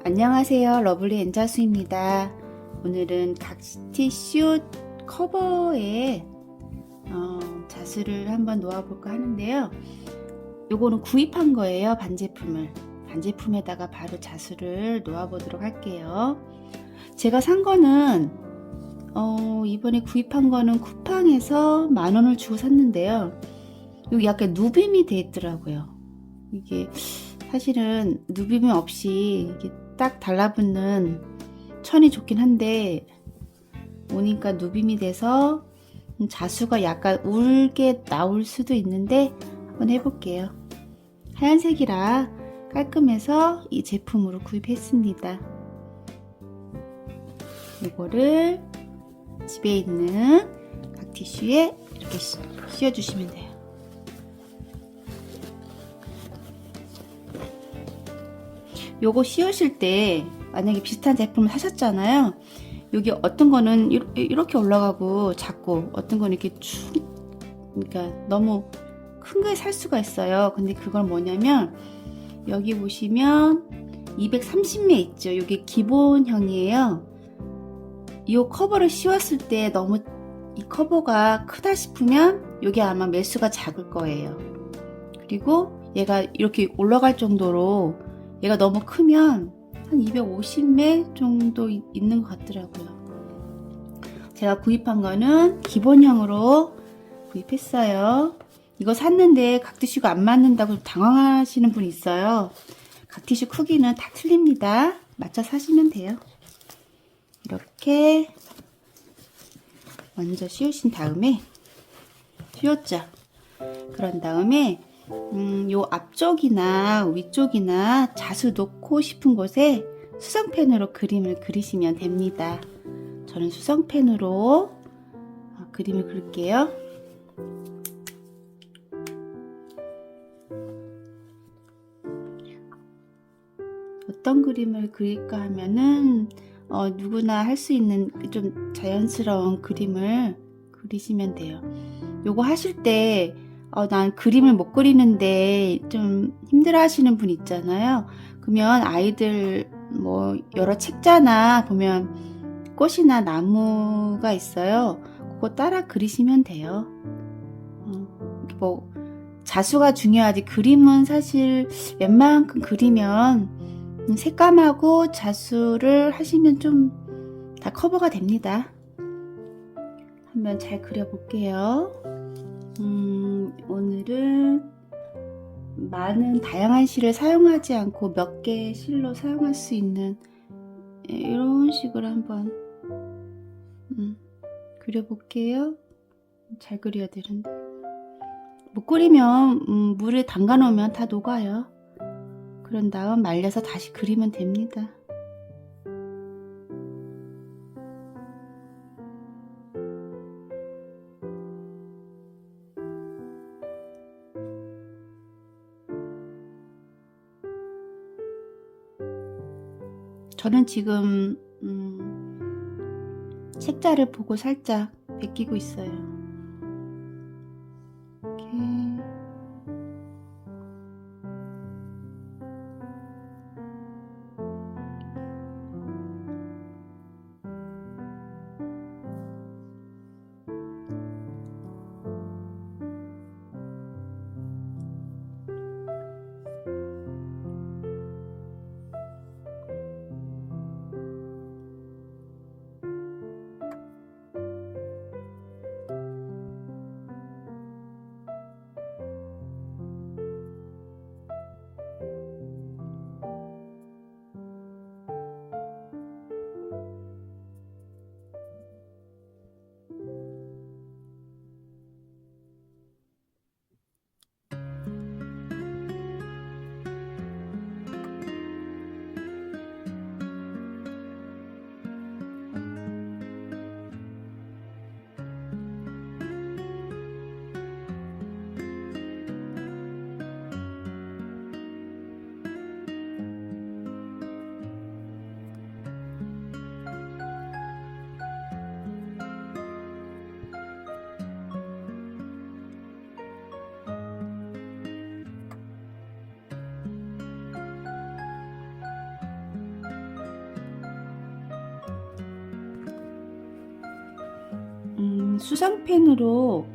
안녕하세요. 러블리 엔자수입니다. 오늘은 각티슈 커버에 자수를 한번 놓아볼까 하는데요. 요거는 구입한 거예요. 반제품에다가 바로 자수를 놓아보도록 할게요. 제가 산 거는 이번에 구입한 거는 쿠팡에서 10,000원을 주고 샀는데요. 여기 약간 누빔이 돼 있더라고요. 이게 사실은 누빔이 없이 이게 딱 달라붙는 천이 좋긴 한데 오니까 누빔이 돼서 자수가 약간 울게 나올 수도 있는데 한번 해볼게요. 하얀색이라 깔끔해서 이 제품으로 구입했습니다. 이거를 집에 있는 각티슈에 이렇게 씌워주시면 돼요. 요거 씌우실 때 만약에 비슷한 제품을 사셨잖아요. 여기 어떤 거는 이렇게 올라가고 작고 어떤 거는 이렇게 그러니까 너무 큰 거 살 수가 있어요. 근데 그건 뭐냐면 여기 보시면 230매 있죠. 이게 기본형이에요. 이 커버를 씌웠을 때 너무 이 커버가 크다 싶으면 이게 아마 매수가 작을 거예요. 그리고 얘가 이렇게 올라갈 정도로 얘가 너무 크면 한 250매 정도 있는 것 같더라고요. 제가 구입한 거는 기본형으로 구입했어요. 이거 샀는데 각티슈가 안 맞는다고 당황하시는 분이 있어요. 각티슈 크기는 다 틀립니다. 맞춰 사시면 돼요. 이렇게 먼저 씌우신 다음에 씌웠죠. 그런 다음에 요 앞쪽이나 위쪽이나 자수 놓고 싶은 곳에 수성펜으로 그림을 그리시면 됩니다. 저는 수성펜으로 그림을 그릴게요. 어떤 그림을 그릴까 하면은 누구나 할 수 있는 좀 자연스러운 그림을 그리시면 돼요. 요거 하실 때 난 그림을 못 그리는데 좀 힘들어 하시는 분 있잖아요. 그러면 아이들 뭐 여러 책자나 보면 꽃이나 나무가 있어요. 그거 따라 그리시면 돼요. 뭐 자수가 중요하지 그림은 사실 웬만큼 그리면 색감하고 자수를 하시면 좀 다 커버가 됩니다. 한번 잘 그려볼게요. 오늘은 많은 다양한 실을 사용하지 않고 몇 개의 실로 사용할 수 있는 이런 식으로 한번 그려볼게요. 잘 그려야 되는데 못 그리면 물에 담가 놓으면 다 녹아요. 그런 다음 말려서 다시 그리면 됩니다. 저는 지금 책자를 보고 살짝 베끼고 있어요. 이렇게 수성펜으로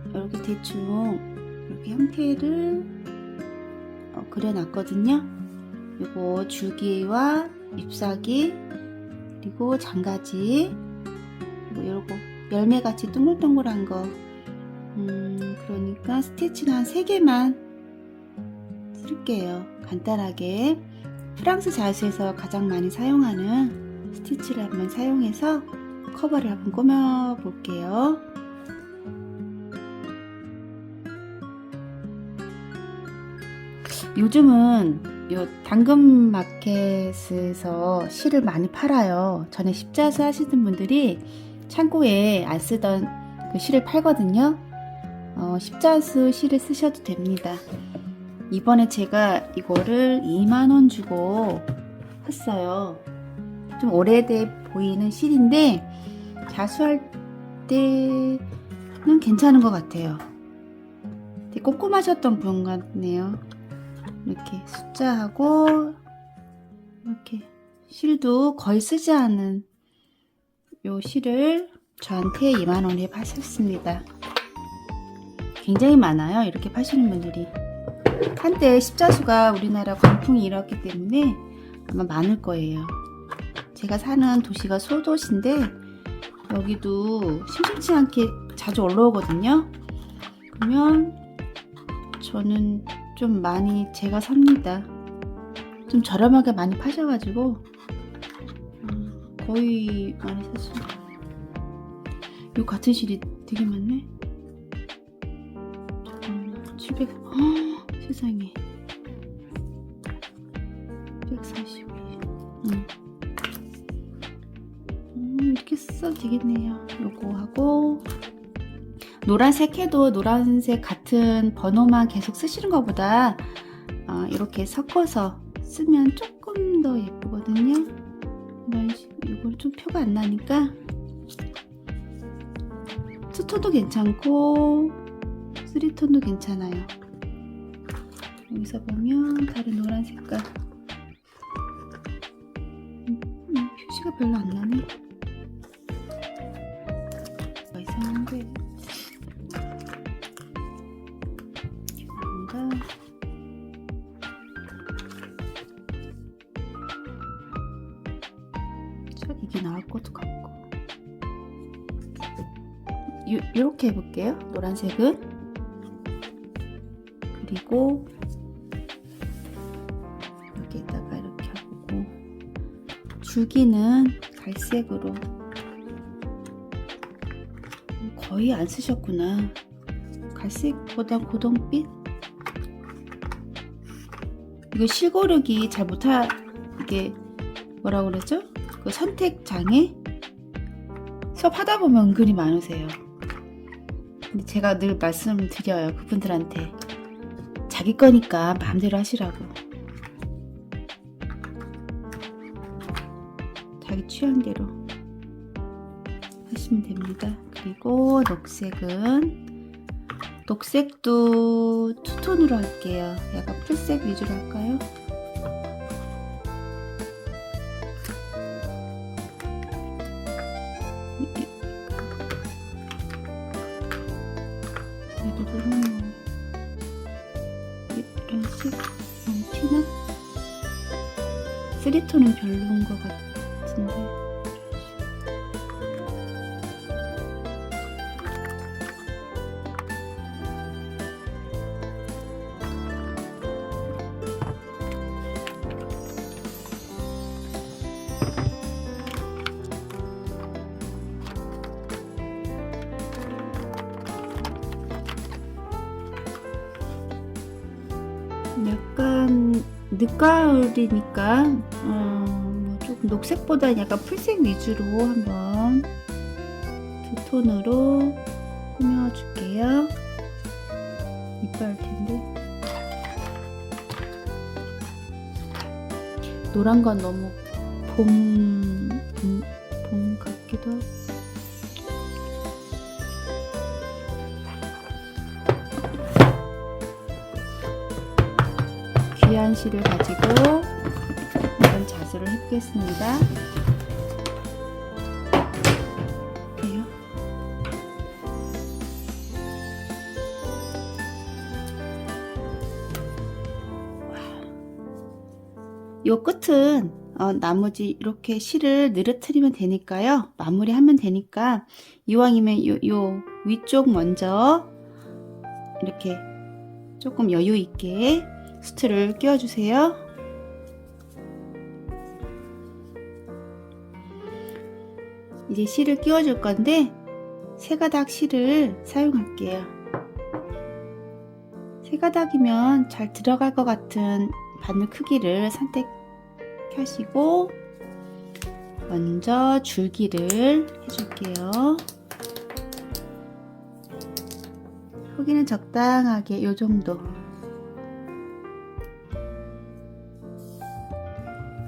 이렇게 대충 이렇게 형태를 그려놨거든요. 요거 줄기와 잎사귀 그리고 장가지 그리고 요거 열매같이 동글동글한 거 그러니까 스티치는 한 3개만 쓸게요. 간단하게 프랑스 자수에서 가장 많이 사용하는 스티치를 한번 사용해서 커버를 한번 꾸며 볼게요. 요즘은 요 당근마켓에서 실을 많이 팔아요. 전에 십자수 하시는 분들이 창고에 안 쓰던 그 실을 팔거든요. 십자수 실을 쓰셔도 됩니다. 이번에 제가 이거를 2만원 주고 샀어요. 좀 오래돼 보이는 실인데 자수할 때는 괜찮은 것 같아요. 되게 꼼꼼하셨던 분 같네요. 이렇게 숫자하고 이렇게 실도 거의 쓰지 않은 요 실을 저한테 2만원에 파셨습니다. 굉장히 많아요. 이렇게 파시는 분들이. 한때 십자수가 우리나라 광풍이 일었기 때문에 아마 많을 거예요. 제가 사는 도시가 소도시인데 여기도 심심치 않게 자주 올라오거든요. 그러면 저는 좀 많이 제가 삽니다. 좀 저렴하게 많이 파셔가지고 거의 많이 샀어요. 요 같은 실이 되게 많네. 700 세상에 142 이렇게 써도 되겠네요. 요거 하고 노란색 해도 노란색 같은 번호만 계속 쓰시는 것보다 이렇게 섞어서 쓰면 조금 더 예쁘거든요. 이걸 좀 표가 안 나니까 투톤도 괜찮고 3톤도 괜찮아요. 여기서 보면 다른 노란 색깔 표시가 별로 안 나네. 이상한데 뭔가 이게 나을 것도 같고 이렇게 해볼게요. 노란색은 그리고 여기에다가 이렇게 하고 줄기는 갈색으로 거의 안 쓰셨구나. 갈색보다 고동빛? 이거 실고르기 잘 못하 이게 뭐라고 그러죠? 그 선택 장애? 수업 하다 보면 은근히 많으세요. 근데 제가 늘 말씀드려요. 그분들한테 자기 거니까 마음대로 하시라고. 자기 취향대로 하시면 됩니다. 그리고 녹색도 투톤으로 할게요. 약간 풀색 위주로 할까요? 얘도 너무 이런 색 너무 티나? 3톤은 별로인 것 같은데 약간 늦가을이니까 뭐 조금 녹색보다 약간 풀색 위주로 한번 두 톤으로 꾸며줄게요. 이뻐할 텐데 노란 건 너무 봄 같기도 하고. 귀한 실을 가지고 이런 자수를 해보겠습니다. 요 끝은 나머지 이렇게 실을 늘어뜨리면 되니까요. 마무리하면 되니까 이왕이면 요 위쪽 먼저 이렇게 조금 여유 있게 수트를 끼워주세요. 이제 실을 끼워줄 건데 세 가닥 실을 사용할게요. 세 가닥이면 잘 들어갈 것 같은 바늘 크기를 선택하시고 먼저 줄기를 해줄게요. 크기는 적당하게 요 정도.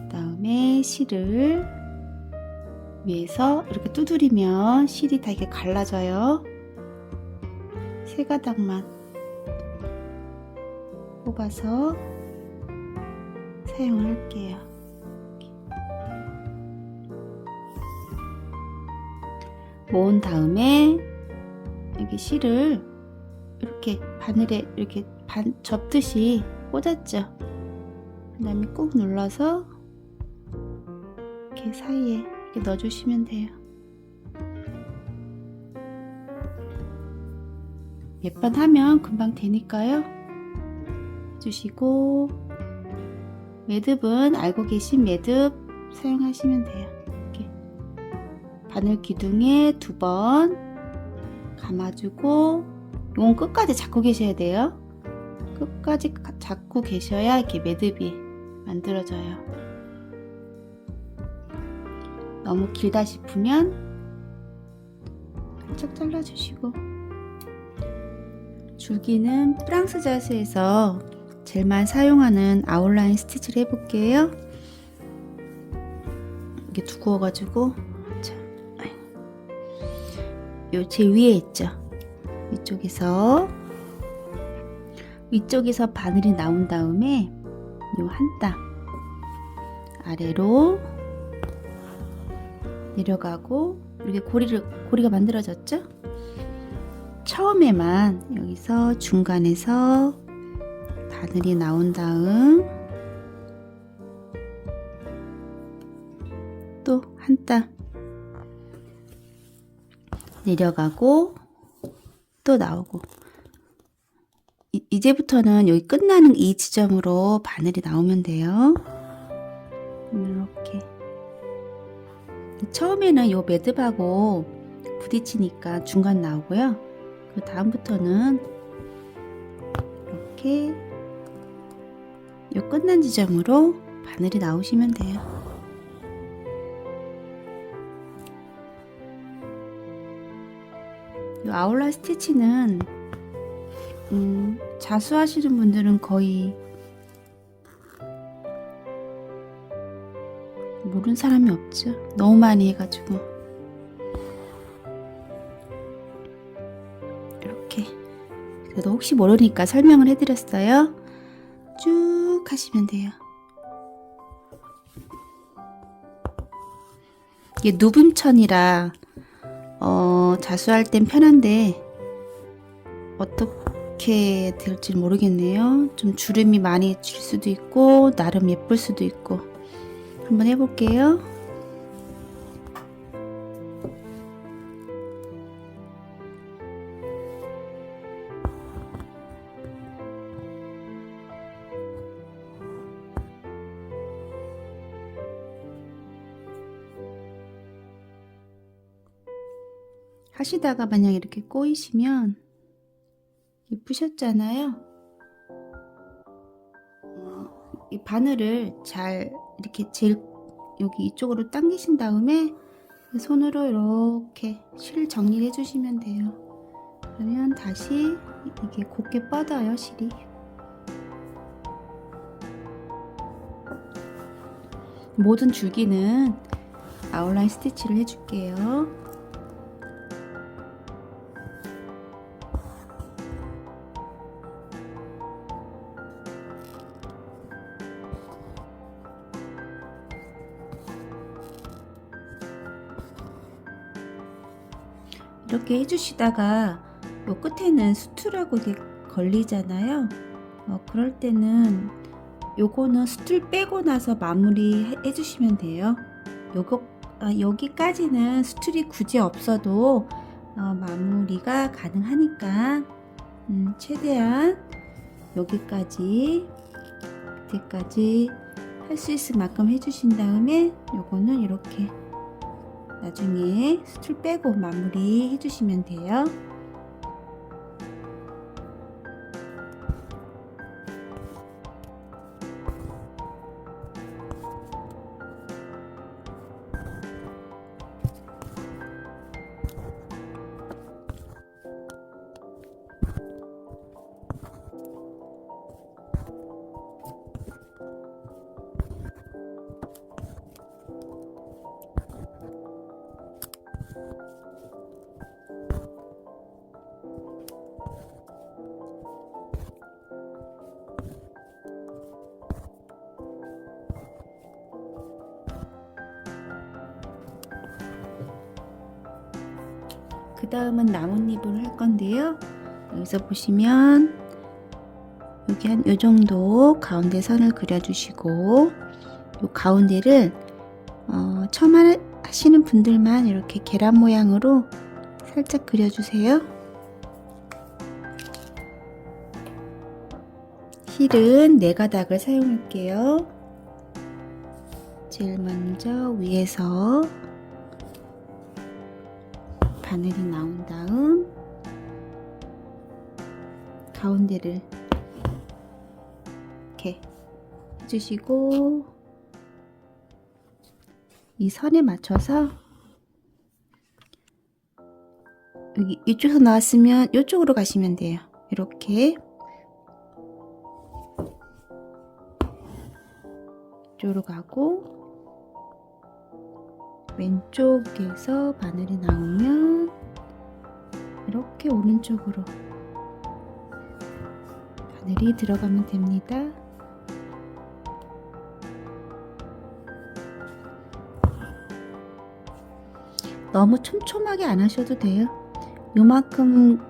그다음에 실을 위에서 이렇게 두드리면 실이 다 이렇게 갈라져요. 세 가닥만 뽑아서 사용을 할게요. 모은 다음에 여기 실을 이렇게 바늘에 이렇게 접듯이 꽂았죠. 그 다음에 꾹 눌러서 이렇게 사이에 이렇게 넣어주시면 돼요. 몇 번 하면 금방 되니까요. 해주시고 매듭은 알고 계신 매듭 사용하시면 돼요. 이렇게 바늘 기둥에 2번 감아주고 이건 끝까지 잡고 계셔야 돼요. 끝까지 잡고 계셔야 이렇게 매듭이 만들어져요. 너무 길다 싶으면 살짝 잘라주시고 줄기는 프랑스 자수에서 젤만 사용하는 아웃라인 스티치를 해볼게요. 이게 두꺼워가지고 요 제 위에 있죠. 위쪽에서 바늘이 나온 다음에 요 한 땀 아래로 내려가고 이렇게 고리가 만들어졌죠? 처음에만 여기서 중간에서 바늘이 나온 다음 또 한 땀 내려가고 또 나오고 이제부터는 여기 끝나는 이 지점으로 바늘이 나오면 돼요. 이렇게 처음에는 요 매듭하고 부딪히니까 중간 나오고요. 그 다음부터는 이렇게 요 끝난 지점으로 바늘이 나오시면 돼요. 이 아웃라인 스티치는 자수하시는 분들은 거의 모르는 사람이 없죠. 너무 많이 해가지고 이렇게 그래도 혹시 모르니까 설명을 해드렸어요. 쭉 하시면 돼요. 이게 누분천이라 자수할 땐 편한데 어떻게 될지 모르겠네요. 좀 주름이 많이 질 수도 있고 나름 예쁠 수도 있고 한번 해볼게요. 하시다가 만약 이렇게 꼬이시면 예쁘셨잖아요. 이 바늘을 잘 이렇게 제일 여기 이쪽으로 당기신 다음에 손으로 이렇게 실 정리를 해주시면 돼요. 그러면 다시 이게 곱게 뻗어요, 실이. 모든 줄기는 아웃라인 스티치를 해줄게요. 이렇게 해주시다가 요 끝에는 수트라고 이게 걸리잖아요. 그럴 때는 요거는 수틀 빼고 나서 마무리 해주시면 돼요. 여기까지는 수틀이 굳이 없어도 마무리가 가능하니까 최대한 여기까지 밑에까지 할 수 있을 만큼 해주신 다음에 요거는 이렇게 나중에 수틀 빼고 마무리 해주시면 돼요. 그 다음은 나뭇잎을 할 건데요. 여기서 보시면 여기 한 요 정도 가운데 선을 그려주시고 요 가운데를 처음 하시는 분들만 이렇게 계란 모양으로 살짝 그려주세요. 실은 4가닥을 사용할게요. 제일 먼저 위에서 바늘이 나온 다음 가운데를 이렇게 해주시고 이 선에 맞춰서 여기 이쪽에서 나왔으면 이쪽으로 가시면 돼요. 이렇게 이쪽으로 가고 왼쪽에서 바늘이 나오면 이렇게 오른쪽으로 바늘이 들어가면 됩니다. 너무 촘촘하게 안 하셔도 돼요. 요만큼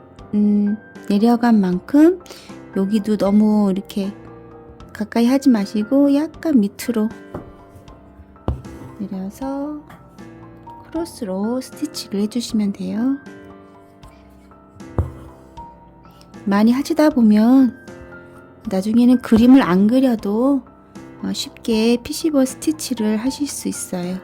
내려간 만큼 여기도 너무 이렇게 가까이 하지 마시고 약간 밑으로 내려서 크로스로 스티치를 해주시면 돼요. 많이 하시다 보면 나중에는 그림을 안 그려도 쉽게 피시볼 스티치를 하실 수 있어요.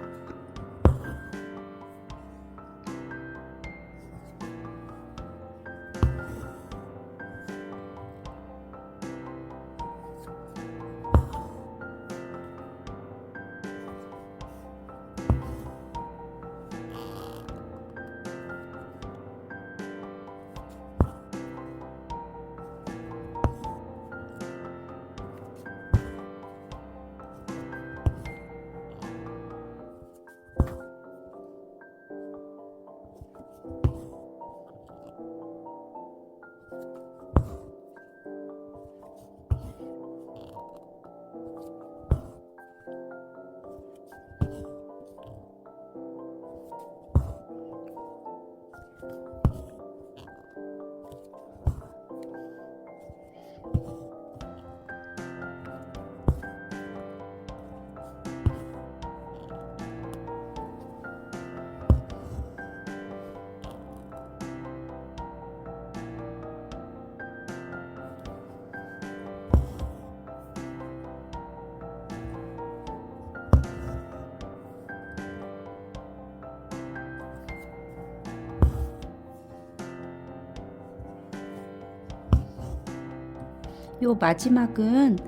요 마지막은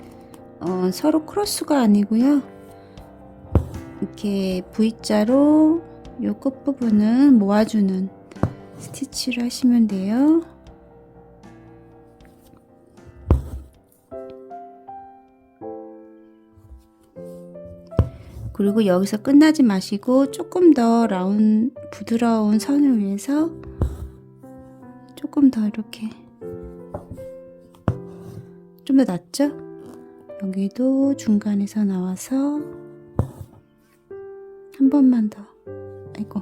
서로 크로스가 아니고요. 이렇게 V자로 요 끝부분은 모아주는 스티치를 하시면 돼요. 그리고 여기서 끝나지 마시고 조금 더 부드러운 선을 위해서 조금 더 이렇게 좀 더 낫죠? 여기도 중간에서 나와서 한 번만 더, 아이고,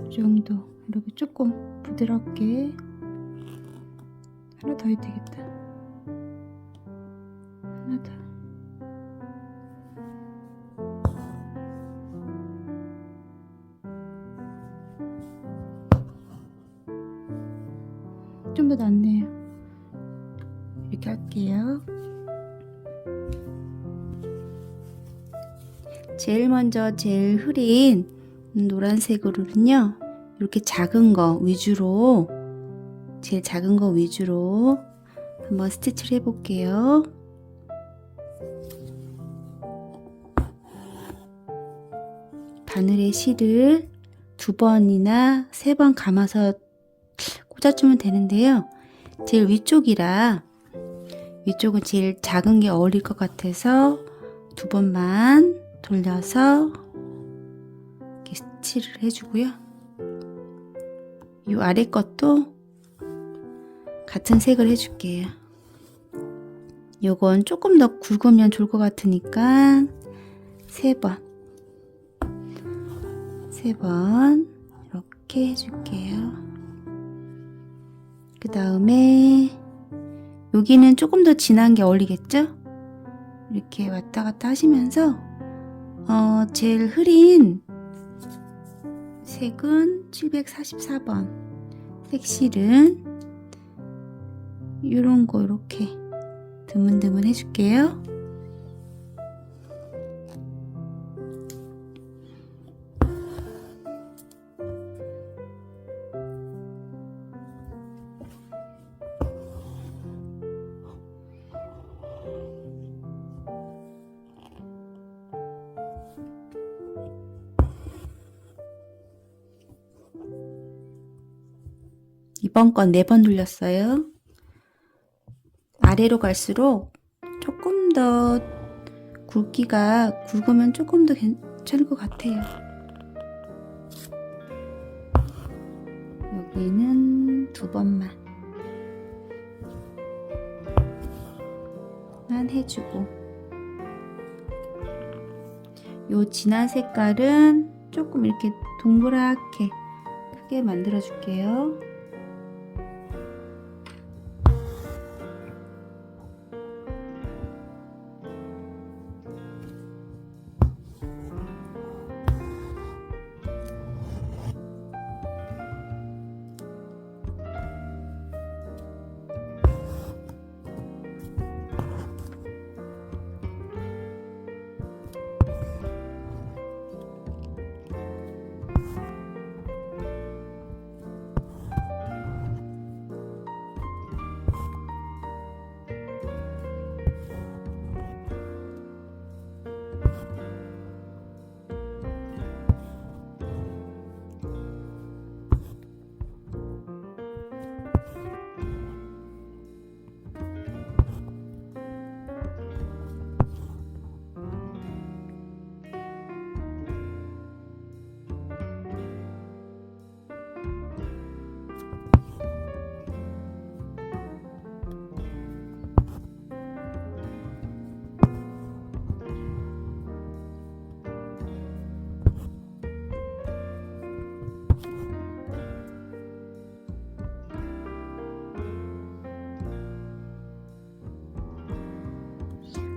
이 정도 이렇게 조금 부드럽게 하나 더 해도 되겠다. 시원하다. 좀 더 낫네요. 이렇게 할게요. 제일 먼저 제일 흐린 노란색으로는요, 이렇게 작은 거 위주로, 제일 작은 거 위주로 한번 스티치를 해볼게요. 바늘에 실을 2번이나 3번 감아서 꽂아주면 되는데요. 제일 위쪽이라 위쪽은 제일 작은 게 어울릴 것 같아서 2번만 돌려서 이렇게 스티치를 해주고요. 이 아래 것도 같은 색을 해줄게요. 요건 조금 더 굵으면 좋을 것 같으니까 3번 이렇게 해줄게요. 그 다음에 여기는 조금 더 진한 게 어울리겠죠? 이렇게 왔다 갔다 하시면서 제일 흐린 색은 744번 색실은 이런 거 이렇게 드문드문 해줄게요. 이번 건 4번 돌렸어요. 아래로 갈수록 조금 더 굵기가 굵으면 조금 더 괜찮을 것 같아요. 여기는 2번만 해주고, 요 진한 색깔은 조금 이렇게 동그랗게 크게 만들어 줄게요.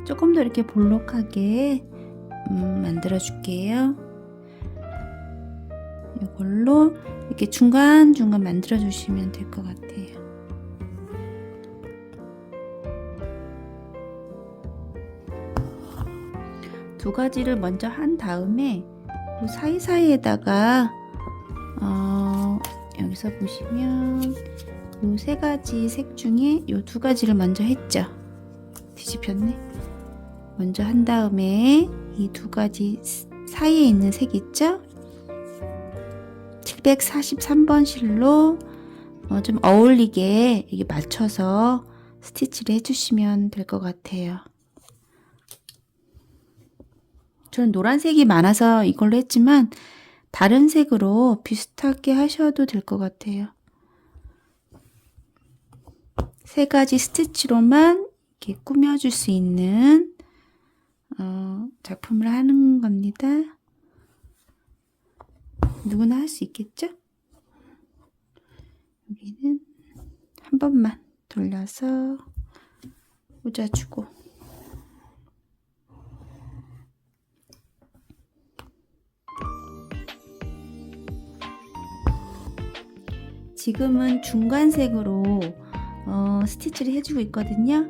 조금 더 이렇게 볼록하게 만들어 줄게요. 이걸로 이렇게 중간중간 만들어 주시면 될 것 같아요. 두 가지를 먼저 한 다음에 그 사이사이에다가 여기서 보시면 요 3가지 색 중에 요 2가지를 먼저 했죠. 뒤집혔네. 먼저 한 다음에 이 2가지 사이에 있는 색 있죠? 743번 실로 좀 어울리게 이게 맞춰서 스티치를 해주시면 될 것 같아요. 저는 노란색이 많아서 이걸로 했지만 다른 색으로 비슷하게 하셔도 될 것 같아요. 3가지 스티치로만 이렇게 꾸며줄 수 있는 작품을 하는 겁니다. 누구나 할 수 있겠죠? 여기는 한 번만 돌려서 꽂아주고, 지금은 중간색으로 스티치를 해주고 있거든요.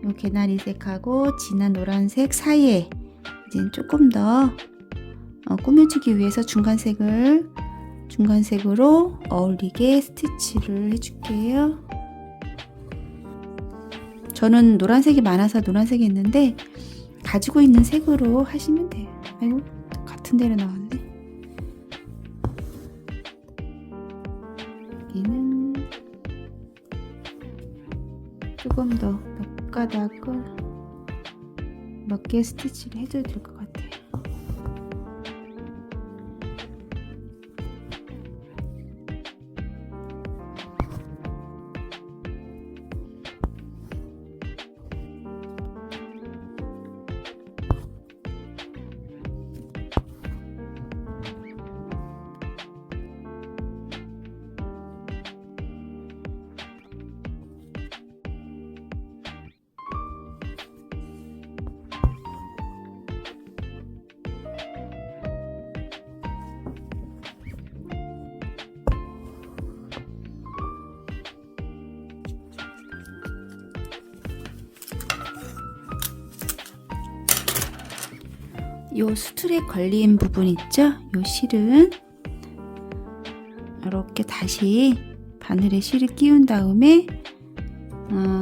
요 개나리색하고 진한 노란색 사이에 이제 조금 더 꾸며주기 위해서 중간색으로 어울리게 스티치를 해줄게요. 저는 노란색이 많아서 노란색이 있는데 가지고 있는 색으로 하시면 돼요. 아이고, 같은 데로 나왔네. 여기는 조금 더 몇 가닥을 몇 개 스티치를 해줘야 될 것 같아요. 요 수틀에 걸린 부분 있죠? 요 실은 이렇게 다시 바늘에 실을 끼운 다음에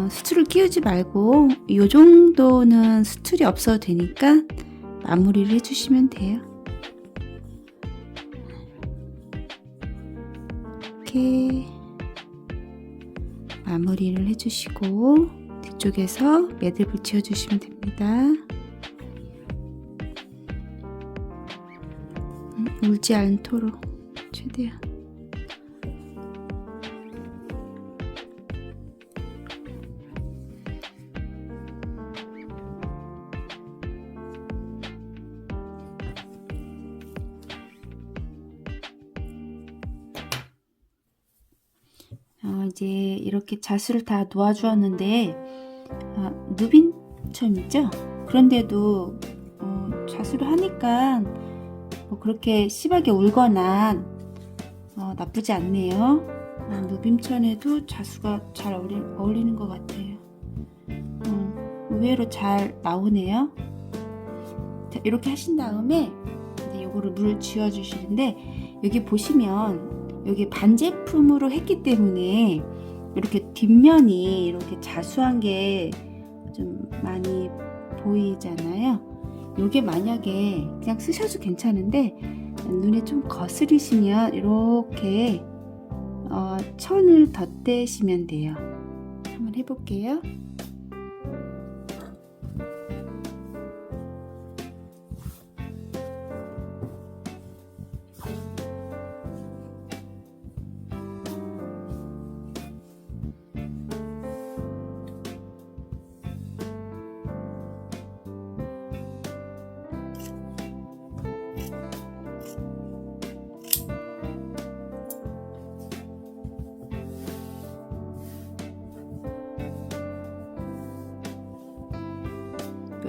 수틀을 끼우지 말고 요 정도는 수틀이 없어도 되니까 마무리를 해주시면 돼요. 이렇게 마무리를 해주시고 뒤쪽에서 매듭을 지어주시면 됩니다. 울지 않도록 최대한. 이제 이렇게 자수를 다 놓아주었는데 누빈처럼 있죠? 그런데도 자수를 하니까 뭐 그렇게 심하게 울거나 나쁘지 않네요. 누빔천에도 자수가 잘 어울리는 것 같아요. 의외로 잘 나오네요. 자, 이렇게 하신 다음에 이제 요거를 물을 지워 주시는데 여기 보시면 여기 반제품으로 했기 때문에 이렇게 뒷면이 이렇게 자수한 게 좀 많이 보이잖아요. 요게 만약에 그냥 쓰셔도 괜찮은데 눈에 좀 거스리시면 이렇게 천을 덧대시면 돼요. 한번 해볼게요.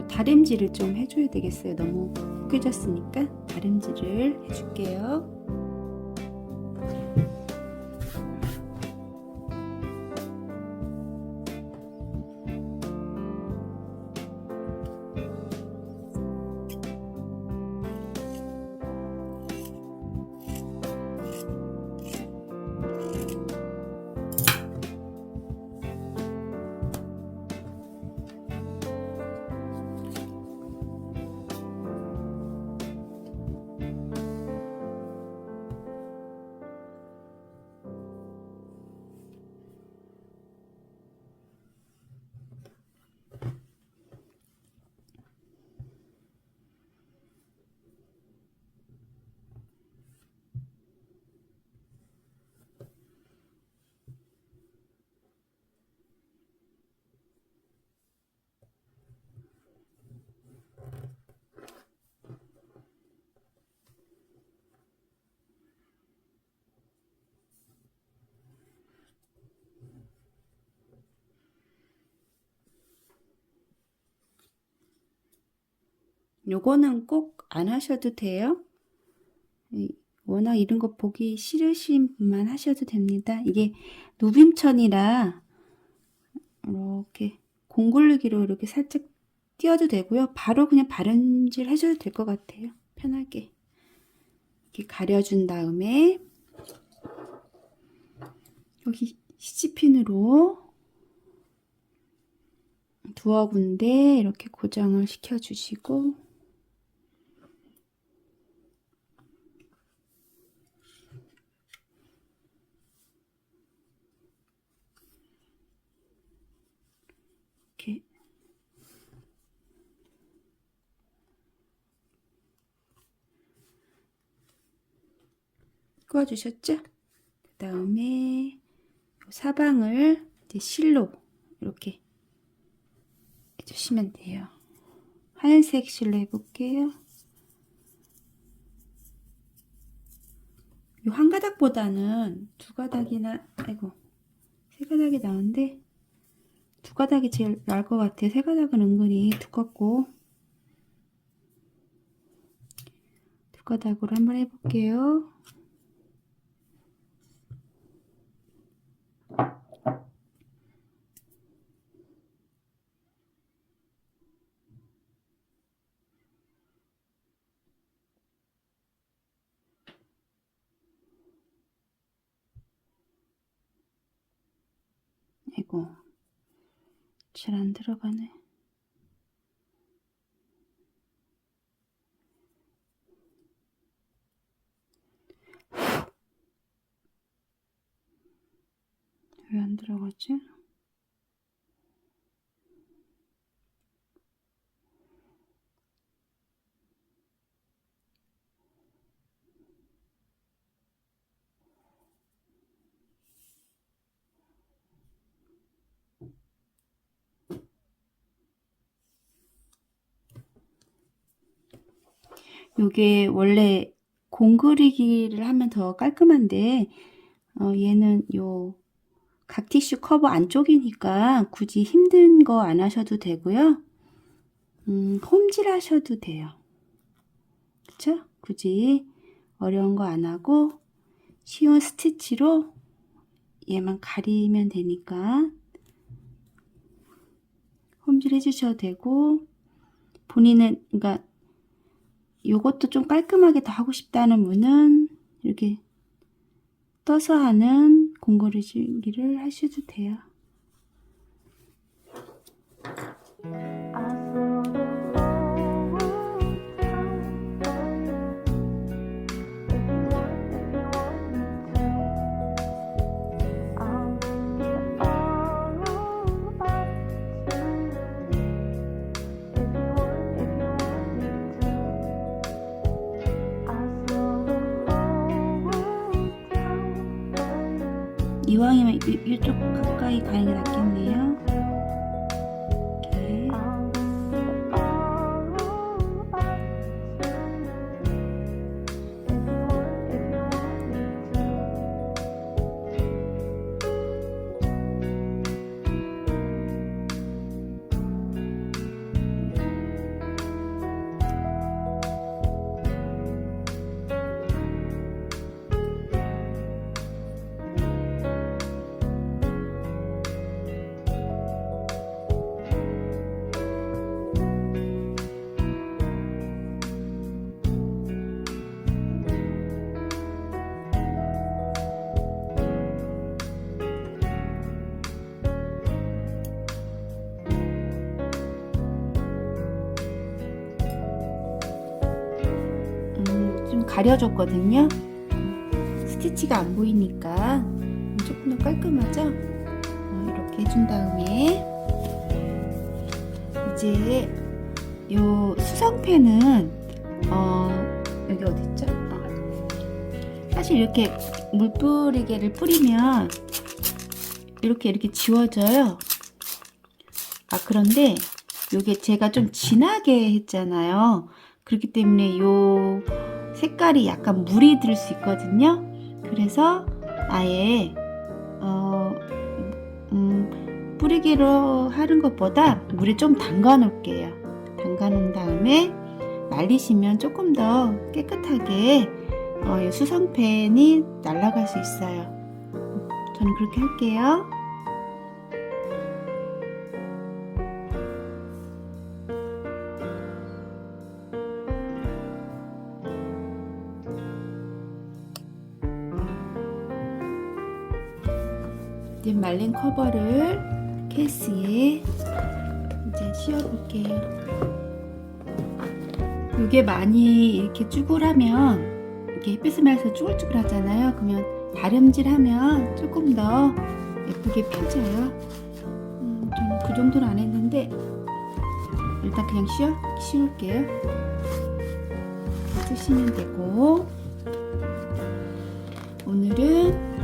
다림질을 좀 해줘야 되겠어요. 너무 으깨졌으니까 다림질을 해줄게요. 요거는 꼭 안 하셔도 돼요. 워낙 이런 거 보기 싫으신 분만 하셔도 됩니다. 이게 누빔천이라 이렇게 공굴르기로 이렇게 살짝 띄워도 되고요. 바로 그냥 바른질 하셔도 될 것 같아요. 편하게 이렇게 가려준 다음에 여기 시치핀으로 두어 군데 이렇게 고정을 시켜주시고 이렇게 꽂아주셨죠? 그 다음에 사방을 이제 실로 이렇게 해주시면 돼요. 하얀색 실로 해볼게요. 이 한 가닥보다는 두 가닥이나, 아이고, 세 가닥이 나은데 두 가닥이 제일 나을 것 같아요. 세 가닥은 은근히 두껍고. 두 가닥으로 한번 해볼게요. 아이고, 잘 안 들어가네. 왜 안 들어가지? 요게 원래 공그리기를 하면 더 깔끔한데 얘는 요 각티슈 커버 안쪽이니까 굳이 힘든 거 안 하셔도 되고요. 홈질 하셔도 돼요. 그쵸? 굳이 어려운 거 안 하고 쉬운 스티치로 얘만 가리면 되니까 홈질 해주셔도 되고, 본인은 그러니까 요것도 좀 깔끔하게 더 하고 싶다는 분은 이렇게 떠서 하는 공그리기를 하셔도 돼요. 이왕이면 이쪽 가까이 가는 게 낫겠네요. 이렇게. 좀 가려줬거든요. 스티치가 안 보이니까 조금 더 깔끔하죠? 이렇게 해준 다음에 이제 요 수성펜은 여기 어딨죠? 사실 이렇게 물뿌리개를 뿌리면 이렇게 지워져요. 그런데 요게 제가 좀 진하게 했잖아요. 그렇기 때문에 요 색깔이 약간 물이 들 수 있거든요. 그래서 아예 뿌리개로 하는 것보다 물에 좀 담가 놓을게요. 담가 놓은 다음에 말리시면 조금 더 깨끗하게 이 수성펜이 날아갈 수 있어요. 저는 그렇게 할게요. 이제 말린 커버를 케이스에 이제 씌워볼게요. 이게 많이 이렇게 쭈글하면 이렇게 햇빛을 맞아서 쭈글쭈글하잖아요. 그러면 다림질하면 조금 더 예쁘게 펴져요. 저는 그 정도는 안 했는데 일단 그냥 씌울게요. 쓰시면 되고, 오늘은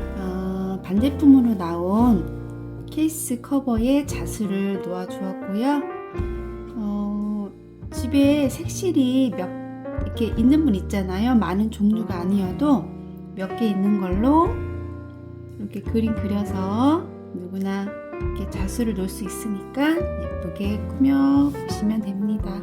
반제품으로 나온 케이스 커버에 자수를 놓아 주었고요. 집에 색실이 몇 이렇게 있는 분 있잖아요. 많은 종류가 아니어도 몇 개 있는 걸로 이렇게 그림 그려서 누구나 이렇게 자수를 놓을 수 있으니까 예쁘게 꾸며 보시면 됩니다.